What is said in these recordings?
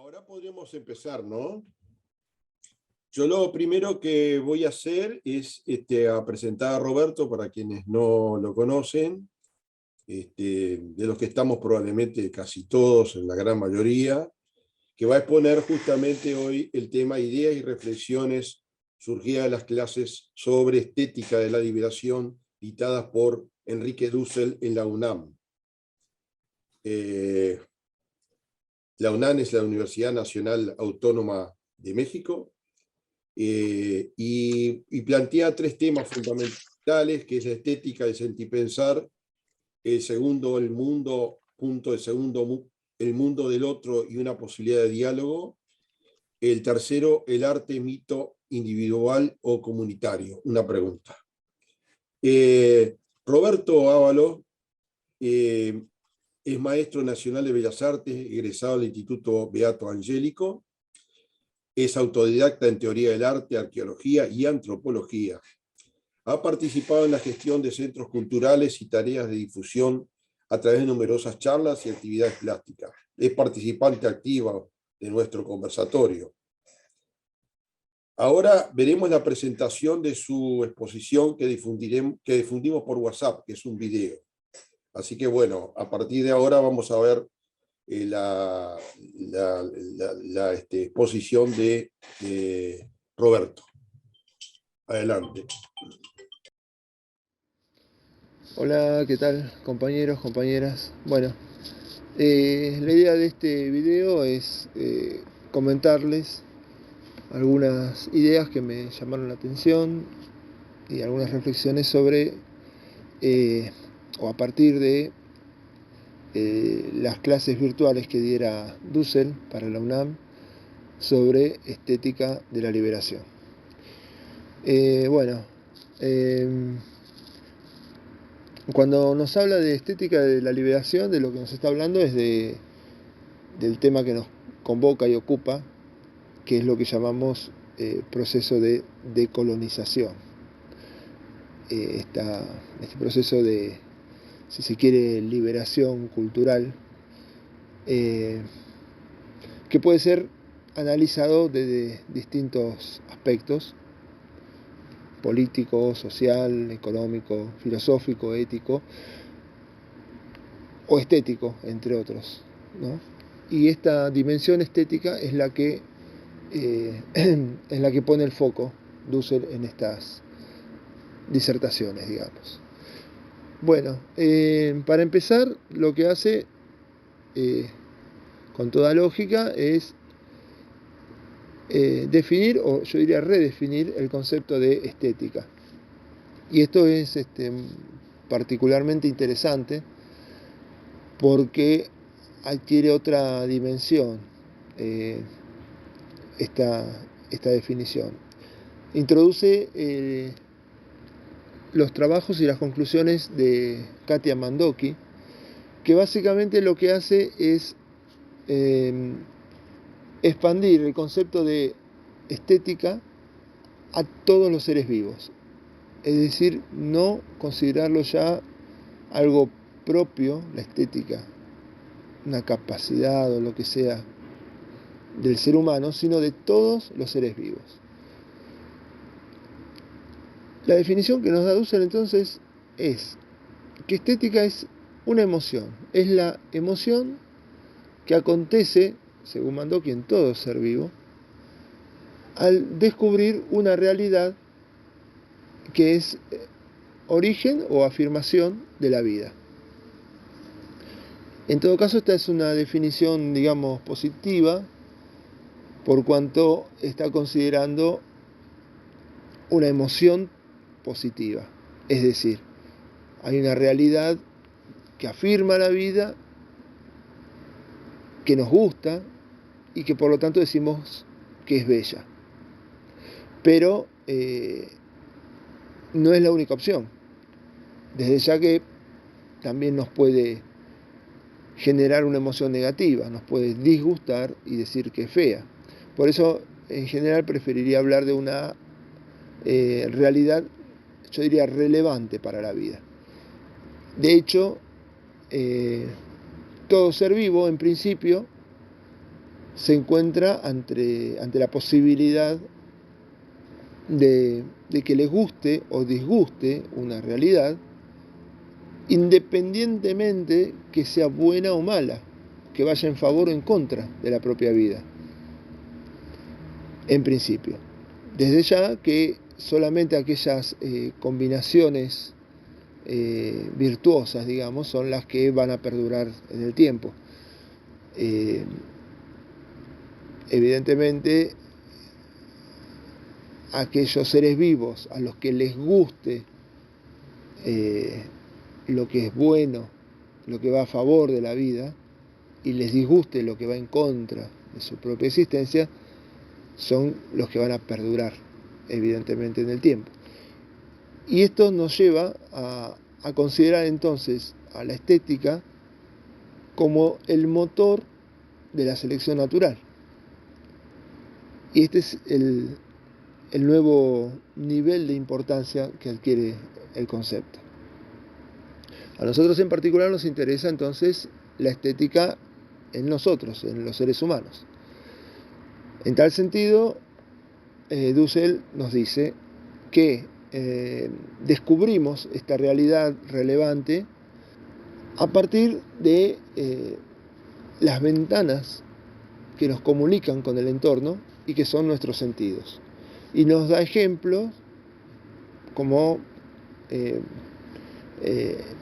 Ahora podríamos empezar, ¿no? Yo lo primero que voy a hacer es a presentar a Roberto para quienes no lo conocen, de los que estamos probablemente casi todos, en la gran mayoría, que va a exponer justamente hoy el tema Ideas y reflexiones surgidas de las clases sobre estética de la liberación dictadas por Enrique Dussel en la UNAM. La UNAM es la Universidad Nacional Autónoma de México, y plantea tres temas fundamentales, que es la estética del sentipensar, el segundo, el mundo, punto, el segundo, el mundo del otro y una posibilidad de diálogo, el tercero, el arte, mito individual o comunitario, una pregunta. Roberto Ávalos es maestro nacional de Bellas Artes, egresado del Instituto Beato Angélico. Es autodidacta en teoría del arte, arqueología y antropología. Ha participado en la gestión de centros culturales y tareas de difusión a través de numerosas charlas y actividades plásticas. Es participante activa de nuestro conversatorio. Ahora veremos la presentación de su exposición que difundimos por WhatsApp, que es un video. Así que bueno, a partir de ahora vamos a ver la exposición de Roberto. Adelante. Hola, ¿qué tal, compañeros, compañeras? Bueno, la idea de este video es comentarles algunas ideas que me llamaron la atención y algunas reflexiones sobre o a partir de las clases virtuales que diera Dussel para la UNAM sobre estética de la liberación. Cuando nos habla de estética de la liberación, de lo que nos está hablando es del tema que nos convoca y ocupa, que es lo que llamamos proceso de decolonización. Este proceso de, si se quiere, liberación cultural, que puede ser analizado desde distintos aspectos: político, social, económico, filosófico, ético o estético, entre otros, ¿no? Y esta dimensión estética es la que pone el foco Dussel en estas disertaciones, digamos. Bueno, para empezar, lo que hace, con toda lógica, es definir, o yo diría redefinir, el concepto de estética. Y esto es particularmente interesante porque adquiere otra dimensión esta definición. Introduce los trabajos y las conclusiones de Katia Mandoki, que básicamente lo que hace es expandir el concepto de estética a todos los seres vivos. Es decir, no considerarlo ya algo propio, la estética, una capacidad o lo que sea del ser humano, sino de todos los seres vivos. La definición que nos da Dussel entonces es que estética es una emoción, es la emoción que acontece, según Mandoki, en todo ser vivo, al descubrir una realidad que es origen o afirmación de la vida. En todo caso, esta es una definición, digamos, positiva, por cuanto está considerando una emoción positiva. Es decir, hay una realidad que afirma la vida, que nos gusta y que por lo tanto decimos que es bella. Pero no es la única opción. Desde ya que también nos puede generar una emoción negativa, nos puede disgustar y decir que es fea. Por eso, en general, preferiría hablar de una realidad, yo diría, relevante para la vida. De hecho, todo ser vivo, en principio, se encuentra ante la posibilidad de que les guste o disguste una realidad, independientemente que sea buena o mala, que vaya en favor o en contra de la propia vida, en principio. Desde ya que solamente aquellas combinaciones virtuosas, digamos, son las que van a perdurar en el tiempo. Evidentemente, aquellos seres vivos a los que les guste lo que es bueno, lo que va a favor de la vida, y les disguste lo que va en contra de su propia existencia, son los que van a perdurar, evidentemente, en el tiempo. Y esto nos lleva a considerar entonces a la estética como el motor de la selección natural. Y este es el nuevo nivel de importancia que adquiere el concepto. A nosotros en particular nos interesa entonces la estética en nosotros, en los seres humanos. En tal sentido, Dussel nos dice que descubrimos esta realidad relevante a partir de las ventanas que nos comunican con el entorno y que son nuestros sentidos. Y nos da ejemplos como el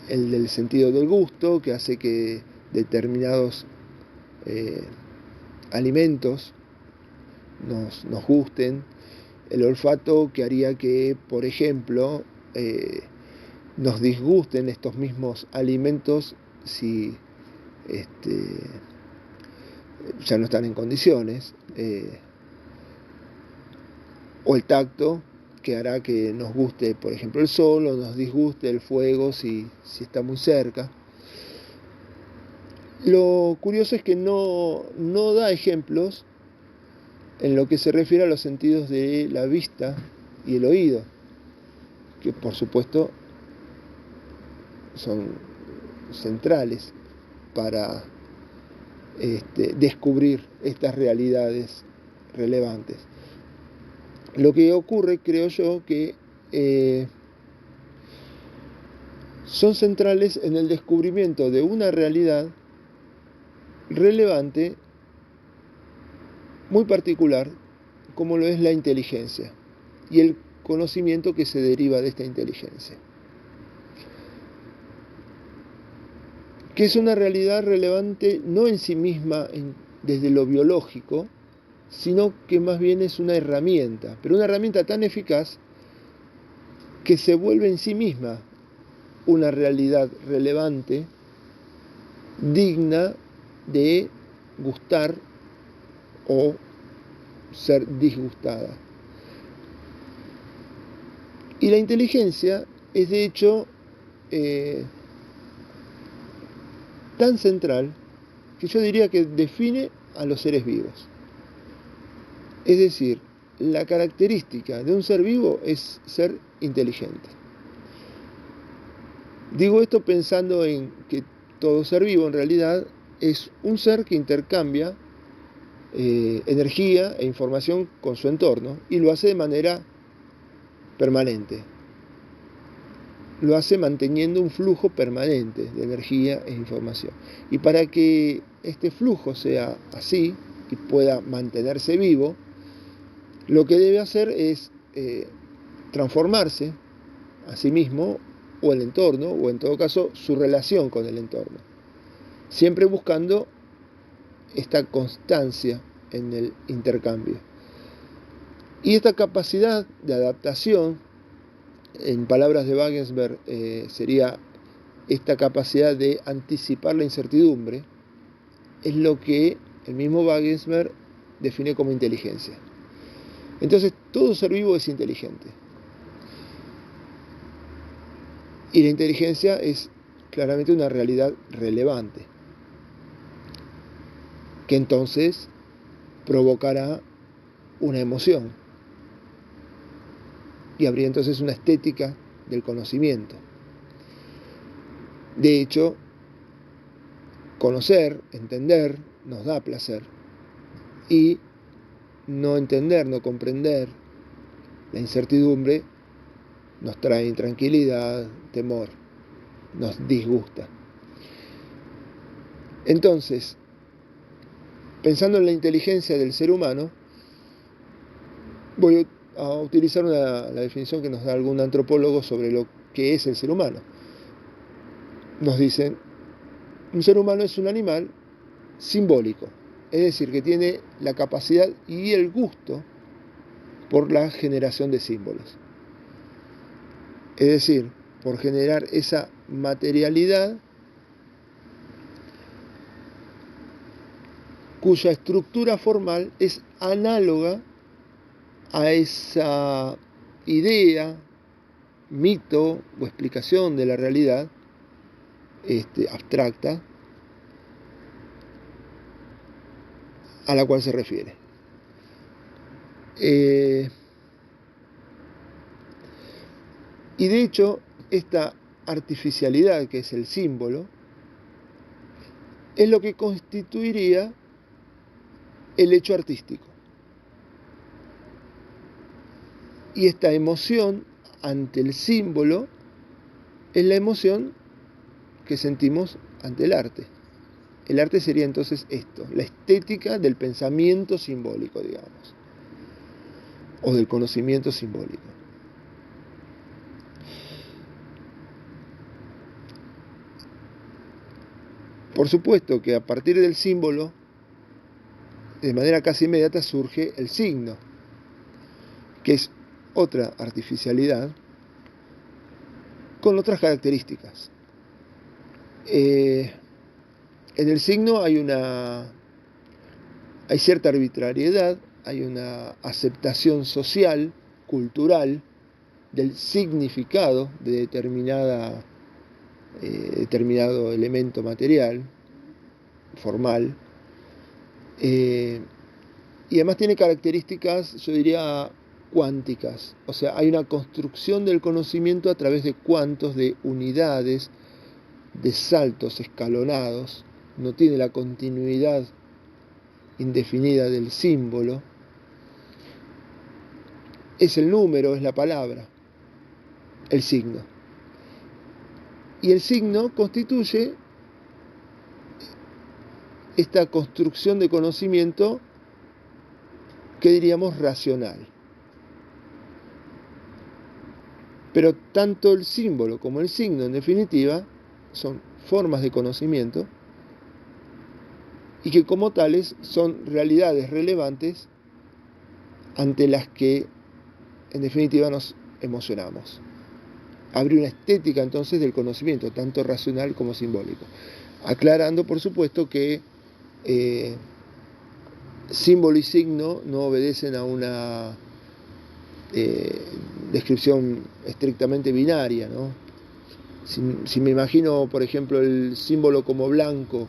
del sentido del gusto, que hace que determinados alimentos nos gusten, el olfato, que haría que, por ejemplo, nos disgusten estos mismos alimentos si ya no están en condiciones, o el tacto, que hará que nos guste, por ejemplo, el sol, o nos disguste el fuego si está muy cerca. Lo curioso es que no da ejemplos en lo que se refiere a los sentidos de la vista y el oído, que por supuesto son centrales para descubrir estas realidades relevantes. Lo que ocurre, creo yo, que son centrales en el descubrimiento de una realidad relevante, muy particular, como lo es la inteligencia y el conocimiento que se deriva de esta inteligencia, que es una realidad relevante no en sí misma desde lo biológico, sino que más bien es una herramienta, pero una herramienta tan eficaz que se vuelve en sí misma una realidad relevante, digna de gustar o ser disgustada. Y la inteligencia es de hecho tan central que yo diría que define a los seres vivos. Es decir, la característica de un ser vivo es ser inteligente. Digo esto pensando en que todo ser vivo en realidad es un ser que intercambia energía e información con su entorno y lo hace de manera permanente. Lo hace manteniendo un flujo permanente de energía e información. Y para que este flujo sea así y pueda mantenerse vivo, lo que debe hacer es transformarse a sí mismo o el entorno, o en todo caso su relación con el entorno, siempre buscando esta constancia en el intercambio. Y esta capacidad de adaptación, en palabras de Wagensberg, sería esta capacidad de anticipar la incertidumbre, es lo que el mismo Wagensberg define como inteligencia. Entonces, todo ser vivo es inteligente. Y la inteligencia es claramente una realidad relevante, que entonces provocará una emoción. Y habría entonces una estética del conocimiento. De hecho, conocer, entender, nos da placer. y no entender, no comprender la incertidumbre nos trae intranquilidad, temor, nos disgusta. Entonces, pensando en la inteligencia del ser humano, voy a utilizar la definición que nos da algún antropólogo sobre lo que es el ser humano. Nos dicen, un ser humano es un animal simbólico, es decir, que tiene la capacidad y el gusto por la generación de símbolos. Es decir, por generar esa materialidad cuya estructura formal es análoga a esa idea, mito o explicación de la realidad abstracta a la cual se refiere. Y de hecho, esta artificialidad que es el símbolo es lo que constituiría el hecho artístico. Y esta emoción ante el símbolo es la emoción que sentimos ante el arte. El arte sería entonces esto, la estética del pensamiento simbólico, digamos, o del conocimiento simbólico. Por supuesto que a partir del símbolo, de manera casi inmediata, surge el signo, que es otra artificialidad con otras características. En el signo hay cierta arbitrariedad, hay una aceptación social, cultural, del significado de determinado elemento material, formal, y además tiene características, yo diría, cuánticas. O sea, hay una construcción del conocimiento a través de cuantos, de unidades, de saltos escalonados. No tiene la continuidad indefinida del símbolo. Es el número, es la palabra, el signo. Y el signo constituye esta construcción de conocimiento que diríamos racional. Pero tanto el símbolo como el signo, en definitiva, son formas de conocimiento y que como tales son realidades relevantes ante las que, en definitiva, nos emocionamos. Abre una estética entonces del conocimiento, tanto racional como simbólico. Aclarando, por supuesto, que símbolo y signo no obedecen a una descripción estrictamente binaria, ¿no? Si me imagino, por ejemplo, el símbolo como blanco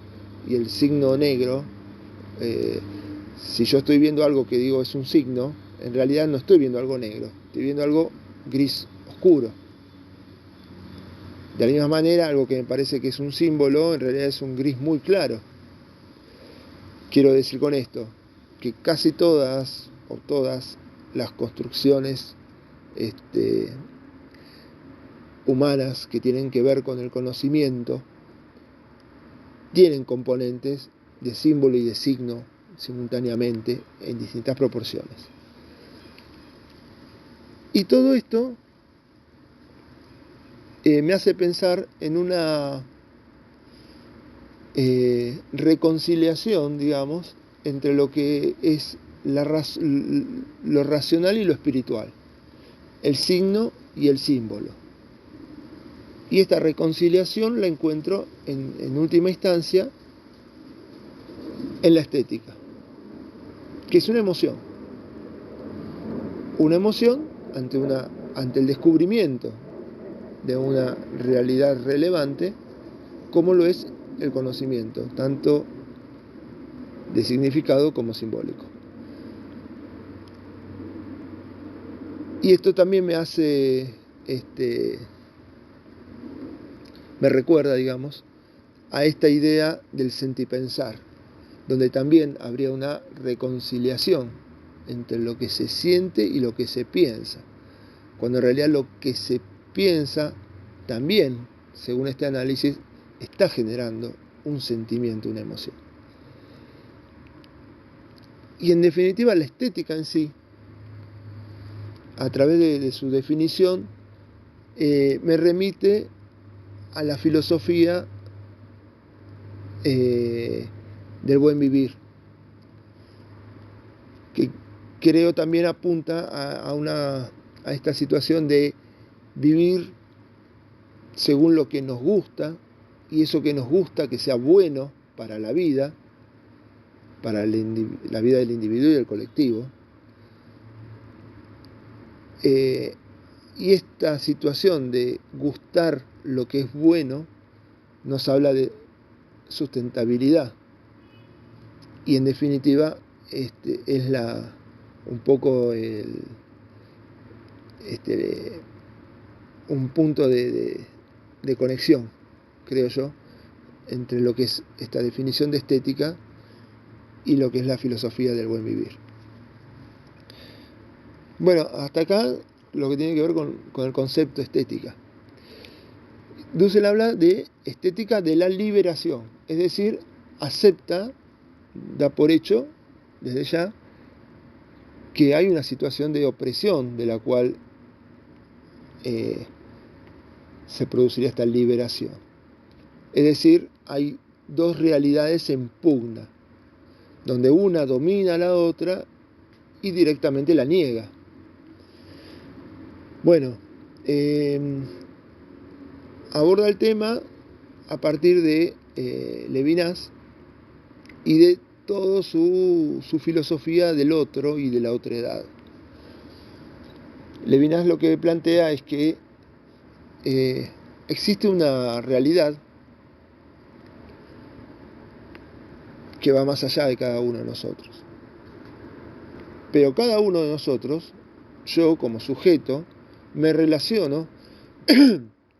y el signo negro, si yo estoy viendo algo que digo es un signo, en realidad no estoy viendo algo negro, estoy viendo algo gris oscuro. De la misma manera, algo que me parece que es un símbolo, en realidad es un gris muy claro. Quiero decir con esto que casi todas las construcciones humanas que tienen que ver con el conocimiento tienen componentes de símbolo y de signo simultáneamente en distintas proporciones. Y todo esto me hace pensar en una reconciliación, digamos, entre lo que es lo racional y lo espiritual, el signo y el símbolo. Y esta reconciliación la encuentro en última instancia en la estética, que es una emoción ante el descubrimiento de una realidad relevante, como lo es el conocimiento, tanto de significado como simbólico. Y esto también me hace, me recuerda, digamos, a esta idea del sentipensar, donde también habría una reconciliación entre lo que se siente y lo que se piensa, cuando en realidad lo que se piensa también, según este análisis, está generando un sentimiento, una emoción. Y en definitiva, la estética en sí, a través de su definición, me remite a la filosofía del buen vivir, que creo también apunta a esta situación de vivir según lo que nos gusta, y eso que nos gusta que sea bueno para la vida, para la vida del individuo y del colectivo. Y esta situación de gustar lo que es bueno nos habla de sustentabilidad, y en definitiva es un poco un punto de conexión, creo yo, entre lo que es esta definición de estética y lo que es la filosofía del buen vivir. Bueno, hasta acá lo que tiene que ver con el concepto estética. Dussel habla de estética de la liberación, es decir, acepta, da por hecho, desde ya, que hay una situación de opresión de la cual se produciría esta liberación. Es decir, hay dos realidades en pugna, donde una domina a la otra y directamente la niega. Bueno, aborda el tema a partir de Levinas y de toda su filosofía del otro y de la otredad. Levinas lo que plantea es que existe una realidad que va más allá de cada uno de nosotros. Pero cada uno de nosotros, yo como sujeto, me relaciono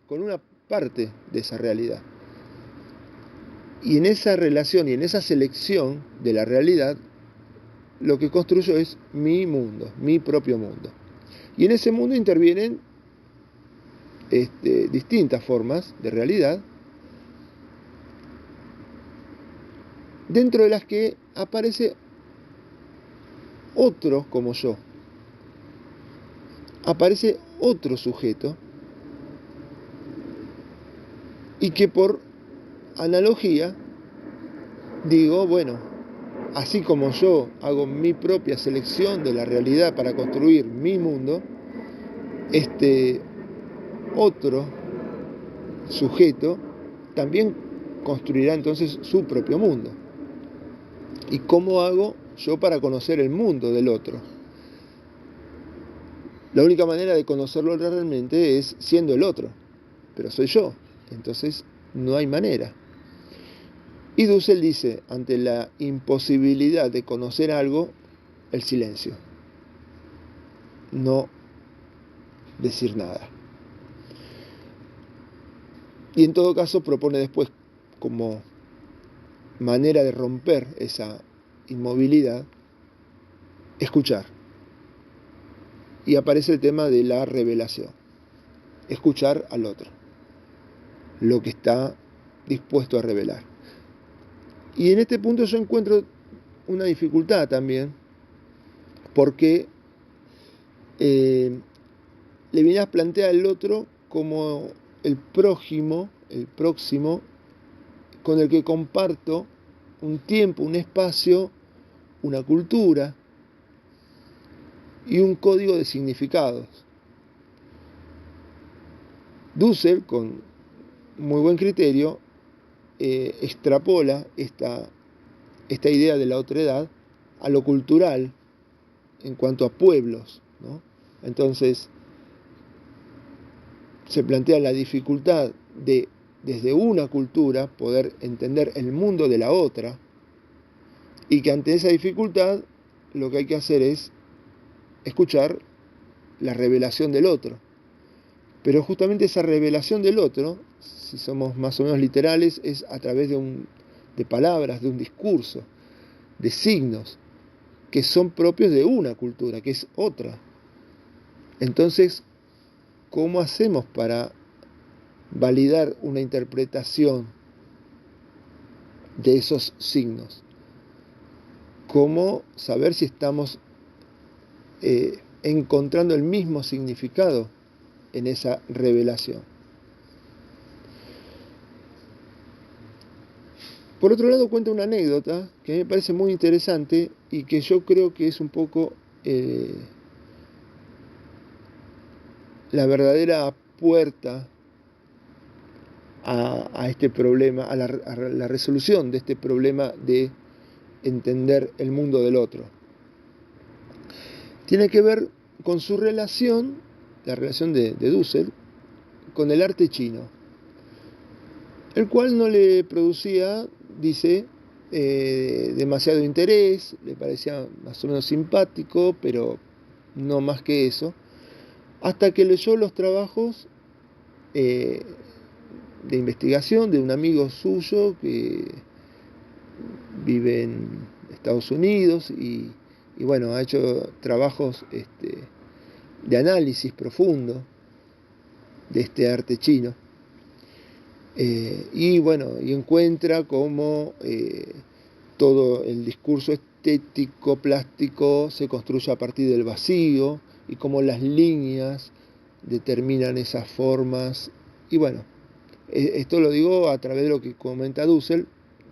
con una parte de esa realidad. Y en esa relación y en esa selección de la realidad, lo que construyo es mi mundo, mi propio mundo. Y en ese mundo intervienen distintas formas de realidad, dentro de las que aparece otro como yo. Aparece otro sujeto y que por analogía digo, bueno, así como yo hago mi propia selección de la realidad para construir mi mundo, este otro sujeto también construirá entonces su propio mundo. ¿Y cómo hago yo para conocer el mundo del otro? La única manera de conocerlo realmente es siendo el otro, pero soy yo, entonces no hay manera. Y Dussel dice, ante la imposibilidad de conocer algo, el silencio. No decir nada. Y en todo caso propone después, como manera de romper esa inmovilidad, escuchar. Y aparece el tema de la revelación. Escuchar al otro, lo que está dispuesto a revelar. Y en este punto yo encuentro una dificultad también, porque Levinas plantea al otro como el prójimo, el próximo, con el que comparto un tiempo, un espacio, una cultura y un código de significados. Dussel, con muy buen criterio, extrapola esta idea de la otredad a lo cultural en cuanto a pueblos, ¿no? Entonces se plantea la dificultad de, desde una cultura, poder entender el mundo de la otra, y que ante esa dificultad lo que hay que hacer es escuchar la revelación del otro. Pero justamente esa revelación del otro, si somos más o menos literales, es a través de palabras, de un discurso. de signos que son propios de una cultura, que es otra. Entonces, ¿cómo hacemos para validar una interpretación de esos signos? ¿Cómo saber si estamos encontrando el mismo significado en esa revelación? Por otro lado, cuenta una anécdota que a mí me parece muy interesante y que yo creo que es un poco la verdadera puerta a este problema, a la resolución de este problema de entender el mundo del otro. Tiene que ver con su relación, la relación de Dussel, con el arte chino, el cual no le producía, dice, demasiado interés, le parecía más o menos simpático, pero no más que eso, hasta que leyó los trabajos de investigación de un amigo suyo que vive en Estados Unidos y bueno, ha hecho trabajos de análisis profundo de este arte chino. Y bueno, y encuentra cómo todo el discurso estético, plástico, se construye a partir del vacío y cómo las líneas determinan esas formas. Y bueno, esto lo digo a través de lo que comenta Dussel,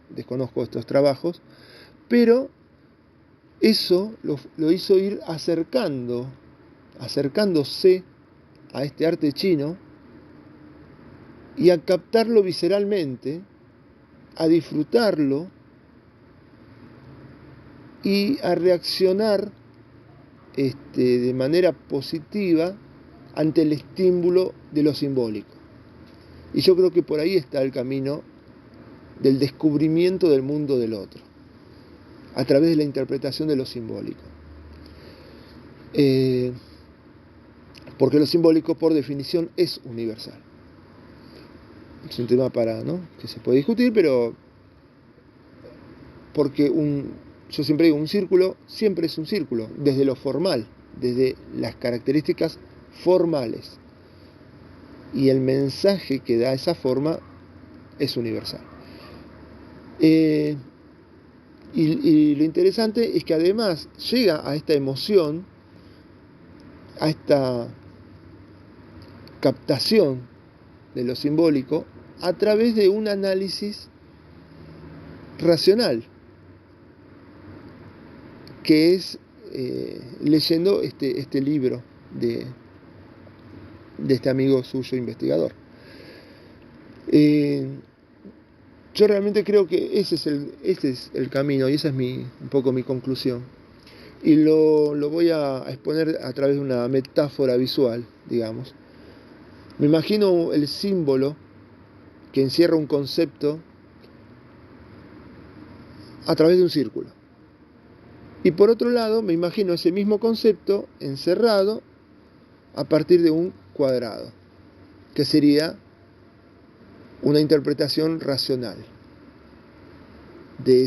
desconozco estos trabajos, pero eso lo hizo ir acercándose a este arte chino y a captarlo visceralmente, a disfrutarlo y a reaccionar de manera positiva ante el estímulo de lo simbólico. Y yo creo que por ahí está el camino del descubrimiento del mundo del otro, a través de la interpretación de lo simbólico. Porque lo simbólico, por definición, es universal. Es un tema que se puede discutir, pero porque yo siempre digo, un círculo siempre es un círculo, desde lo formal, desde las características formales. Y el mensaje que da esa forma es universal. Y lo interesante es que además llega a esta emoción, a esta captación de lo simbólico, a través de un análisis racional, que es leyendo este libro de este amigo suyo investigador. Yo realmente creo que ese es el camino y esa es un poco mi conclusión. Y lo voy a exponer a través de una metáfora visual, digamos. Me imagino el símbolo que encierra un concepto a través de un círculo. Y por otro lado, me imagino ese mismo concepto encerrado a partir de un cuadrado, que sería una interpretación racional de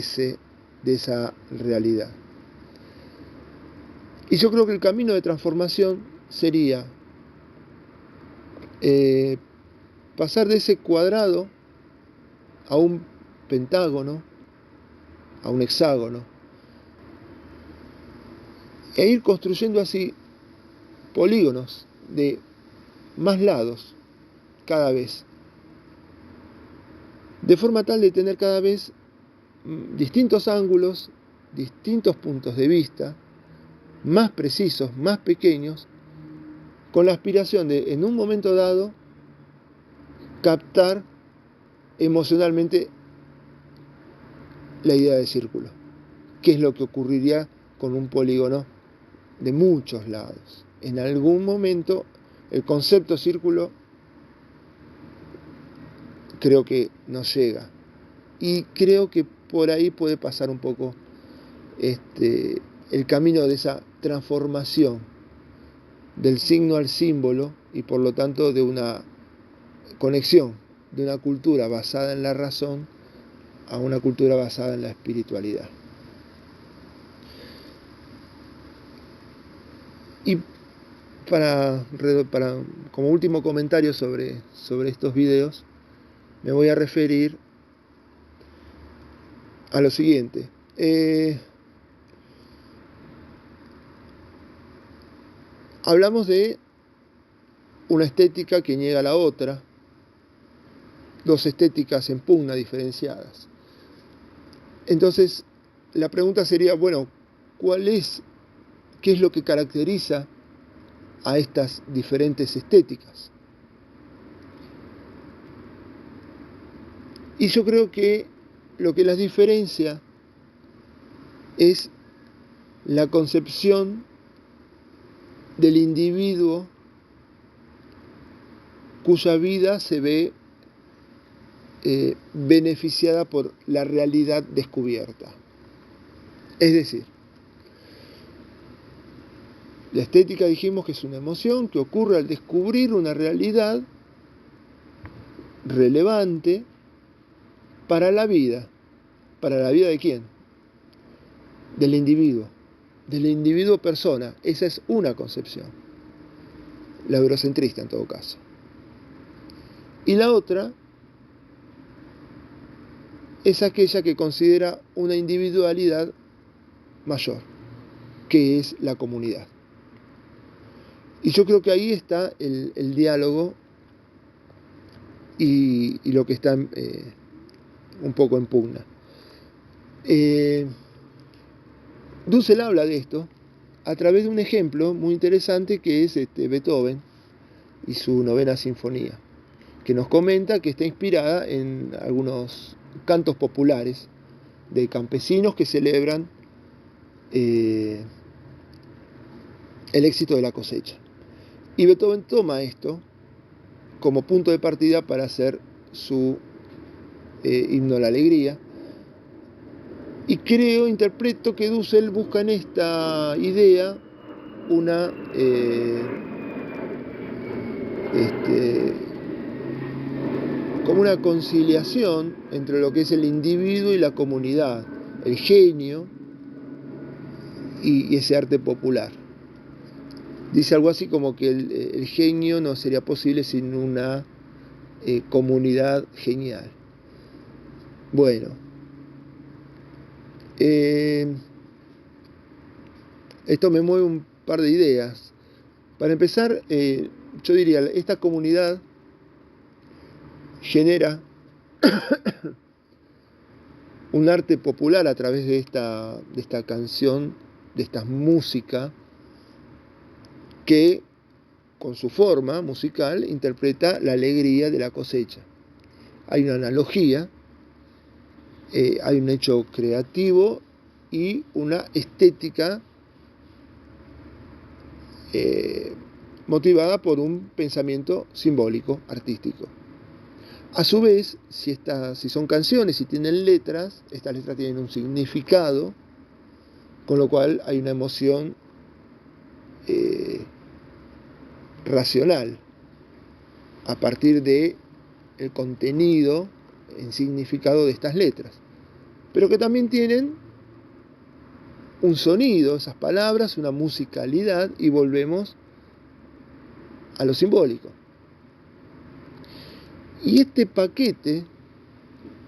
esa realidad. Y yo creo que el camino de transformación sería pasar de ese cuadrado a un pentágono, a un hexágono, e ir construyendo así polígonos de más lados cada vez, de forma tal de tener cada vez distintos ángulos, distintos puntos de vista, más precisos, más pequeños, con la aspiración de, en un momento dado, captar emocionalmente la idea de círculo, que es lo que ocurriría con un polígono de muchos lados. En algún momento el concepto círculo creo que nos llega y creo que por ahí puede pasar un poco el camino de esa transformación del signo al símbolo y por lo tanto de una conexión de una cultura basada en la razón a una cultura basada en la espiritualidad. Y para como último comentario sobre estos videos, me voy a referir a lo siguiente. Hablamos de una estética que niega la otra, dos estéticas en pugna diferenciadas. Entonces, la pregunta sería, bueno, ¿qué es lo que caracteriza a estas diferentes estéticas? Y yo creo que lo que las diferencia es la concepción del individuo cuya vida se ve beneficiada por la realidad descubierta. Es decir, la estética dijimos que es una emoción que ocurre al descubrir una realidad relevante para la vida. ¿Para la vida de quién? Del individuo persona. Esa es una concepción, la eurocentrista en todo caso. Y la otra es aquella que considera una individualidad mayor, que es la comunidad. Y yo creo que ahí está el diálogo y lo que está un poco en pugna. Dussel habla de esto a través de un ejemplo muy interesante que es Beethoven y su novena sinfonía, que nos comenta que está inspirada en algunos cantos populares de campesinos que celebran el éxito de la cosecha. Y Beethoven toma esto como punto de partida para hacer su himno a la alegría. Y interpreto que Dussel busca en esta idea una como una conciliación entre lo que es el individuo y la comunidad, el genio y ese arte popular. Dice algo así como que el genio no sería posible sin una comunidad genial. Bueno, esto me mueve un par de ideas. Para empezar, yo diría, esta comunidad genera un arte popular a través de esta canción, de esta música, que con su forma musical interpreta la alegría de la cosecha. Hay una analogía, hay un hecho creativo y una estética motivada por un pensamiento simbólico, artístico. A su vez, si son canciones y tienen letras, estas letras tienen un significado, con lo cual hay una emoción racional a partir de el contenido en significado de estas letras, pero que también tienen un sonido, esas palabras, una musicalidad, y volvemos a lo simbólico. Y este paquete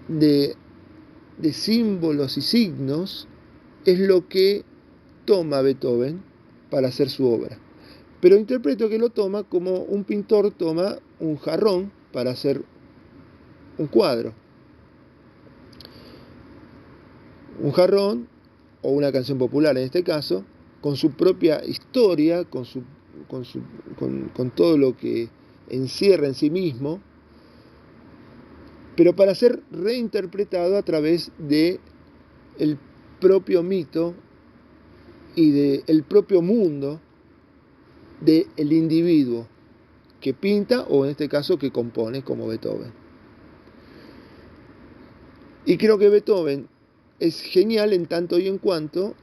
de símbolos y signos es lo que toma Beethoven para hacer su obra. Pero interpreto que lo toma como un pintor toma un jarrón para hacer un cuadro. Un jarrón, o una canción popular en este caso, con su propia historia, con todo lo que encierra en sí mismo, pero para ser reinterpretado a través de el propio mito y del propio mundo del individuo que pinta, o en este caso que compone, como Beethoven. Y creo que Beethoven es genial en tanto y en cuanto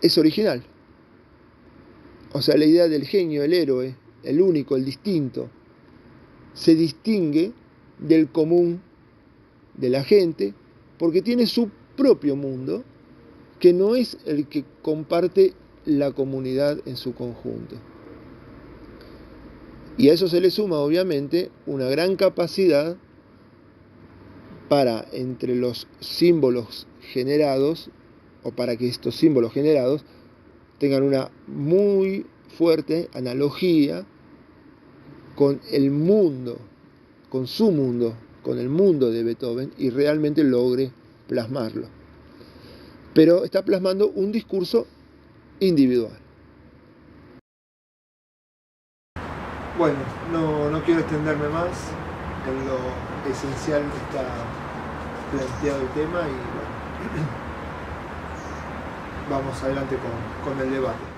es original. O sea, la idea del genio, el héroe, el único, el distinto, se distingue del común de la gente porque tiene su propio mundo, que no es el que comparte la comunidad en su conjunto. Y a eso se le suma, obviamente, una gran capacidad para, entre los símbolos generados, o para que estos símbolos generados tengan una muy fuerte analogía con el mundo, con su mundo, con el mundo de Beethoven, y realmente logre plasmarlo. Pero está plasmando un discurso individual. Bueno, no quiero extenderme más en lo esencial que está planteado el tema y bueno, vamos adelante con el debate.